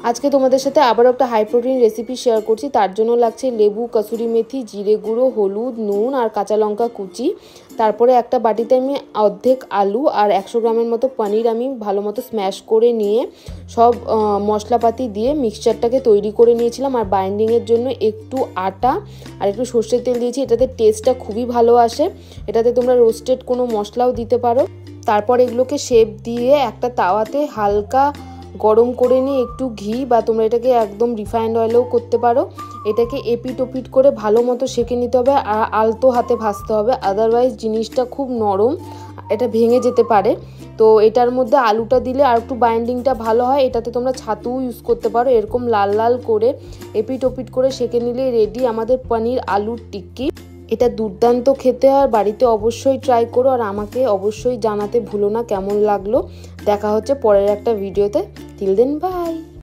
আজকে তোমাদের সাথে আবারও একটা হাই প্রোটিন রেসিপি শেয়ার করছি। তার জন্য লাগছে লেবু, কসুরি মেথি, জিরে গুঁড়ো, হলুদ, নুন আর কাঁচা লঙ্কা কুচি। তারপরে একটা বাটিতে আমি অর্ধেক আলু আর 100 গ্রামের মতো পনির আমি ভালো মতো স্ম্যাশ করে নিয়ে সব মশলাপাতি দিয়ে মিক্সচারটাকে তৈরি করে নিয়েছিলাম। আর বাইন্ডিংয়ের জন্য একটু আটা আর একটু সর্ষের তেল দিয়েছি। এটাতে টেস্টটা খুবই ভালো আসে। এটাতে তোমরা রোস্টেড কোনো মশলাও দিতে পারো। তারপর এগুলোকে শেপ দিয়ে একটা তাওয়াতে হালকা গরম করে নিয়ে একটু ঘি বা তোমরা এটাকে একদম রিফাইন্ড অয়েলেও করতে পারো। এটাকে এপিট ওপিট করে ভালো মতো সেঁকে নিতে হবে আর আলতো হাতে ভাজতে হবে, আদারওয়াইজ জিনিসটা খুব নরম, এটা ভেঙে যেতে পারে। তো এটার মধ্যে আলুটা দিলে আর একটু বাইন্ডিংটা ভালো হয়। এটাতে তোমরা ছাতুও ইউজ করতে পারো। এরকম লাল লাল করে এপিট ওপিট করে সেঁকে নিলে রেডি আমাদের পনির আলুর টিক্কি। এটা দুর্দান্ত খেতে হয়, বাড়িতে অবশ্যই ট্রাই করো আর আমাকে অবশ্যই জানাতে ভুলো না কেমন লাগলো। দেখা হচ্ছে পরের একটা ভিডিওতে। Till then by.